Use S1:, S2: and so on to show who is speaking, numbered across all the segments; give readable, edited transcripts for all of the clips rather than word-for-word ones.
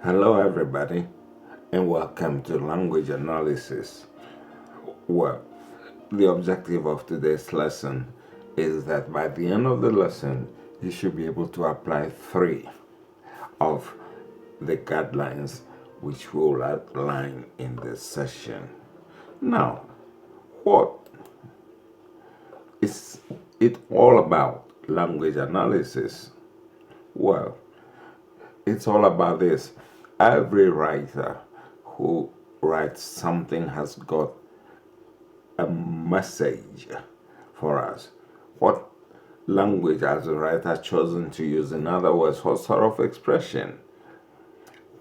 S1: Hello, everybody, and welcome to Language Analysis. Well, the objective of today's lesson is that by the end of the lesson, you should be able to apply 3 of the guidelines which we'll outline in this session. Now, what is it all about, language analysis? Well, it's all about this. Every writer who writes something has got a message for us. What language has the writer chosen to use? In other words, what sort of expression?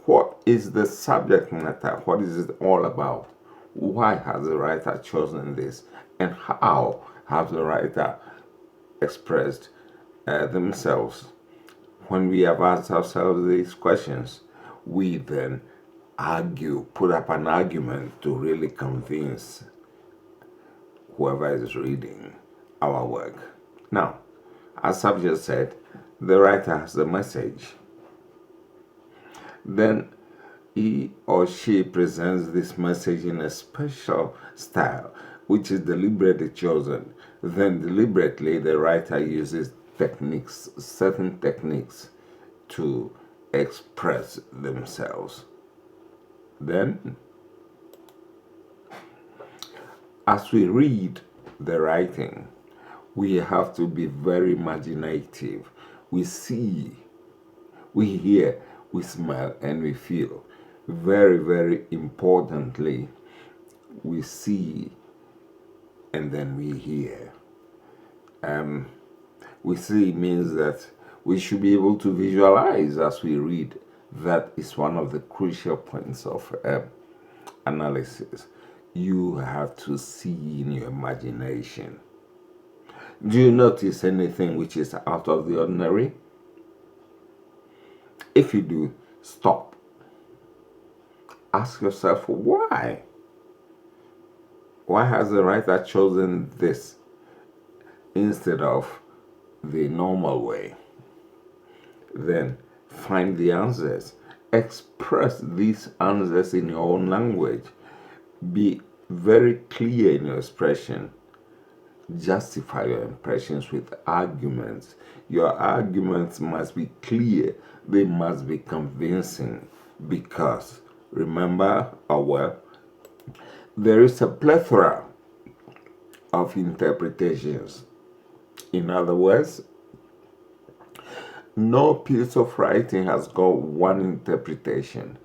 S1: What is the subject matter? What is it all about? Why has the writer chosen this? And how has the writer expressed themselves? When we have asked ourselves these questions, we then put up an argument to really convince whoever is reading our work. Now, as I've just said, the writer has the message. Then he or she presents this message in a special style, which is deliberately chosen. Then deliberately the writer uses certain techniques to express themselves. Then, as we read the writing, we have to be very imaginative. We see, we hear, we smell, and we feel. Very, very importantly, we see and then we hear. We see means that we should be able to visualize as we read. That is one of the crucial points of analysis. You have to see in your imagination. Do you notice anything which is out of the ordinary? If you do, stop. Ask yourself why. Why has the writer chosen this instead of the normal way? Then find the answers. Express these answers in your own language. Be very clear in your expression. Justify your impressions with arguments. Your arguments must be clear. They must be convincing because, remember, there is a plethora of interpretations. In other words, no piece of writing has got one interpretation.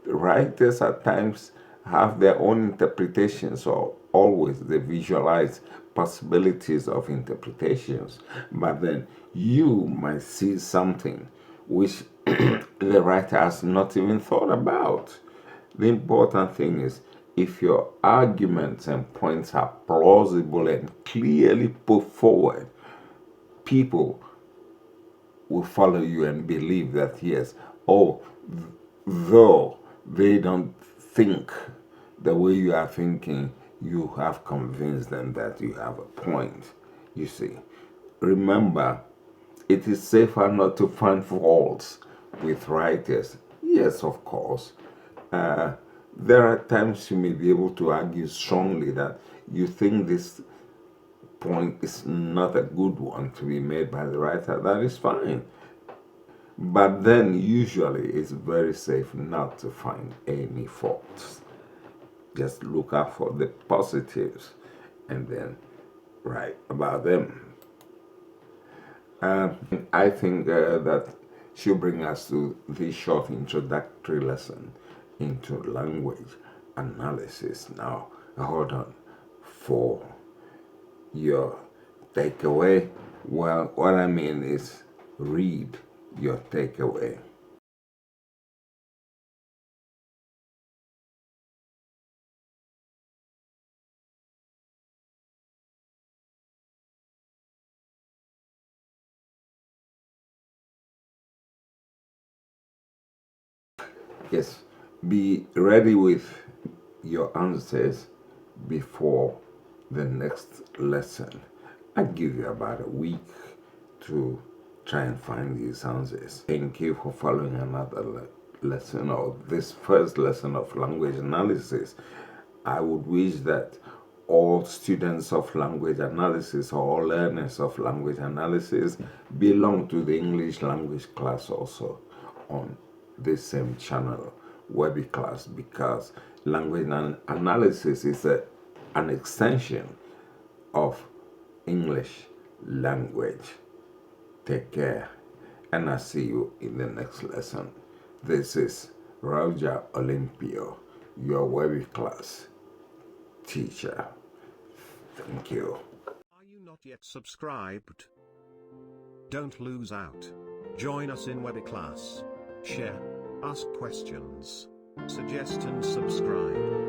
S1: Writers at times have their own interpretations, or always they visualize possibilities of interpretations. But then you might see something which the writer has not even thought about. The important thing is, if your arguments and points are plausible and clearly put forward, people will follow you and believe that, yes, though they don't think the way you are thinking, you have convinced them that you have a point. You see, remember, it is safer not to find faults with writers. Yes, of course. There are times you may be able to argue strongly that you think this point is not a good one to be made by the writer. That is fine. But then usually it's very safe not to find any faults. Just look out for the positives and then write about them. I think that should bring us to this short introductory lesson into language analysis. Now, hold on. For your takeaway, well, what I mean is read your takeaway. Yes, be ready with your answers before the next lesson. I give you about a week to try and find these answers. Thank you for following another lesson or this first lesson of language analysis, I would wish that all students of language analysis or all learners of language analysis belong to the English language class also on this same channel, WEBICLASS, because language analysis is an extension of English language. Take care, and I'll see you in the next lesson. This is Roger Olympio, your WEBICLASS teacher. Thank you.
S2: Are you not yet subscribed? Don't lose out. Join us in WEBICLASS. Share, ask questions, suggest and subscribe.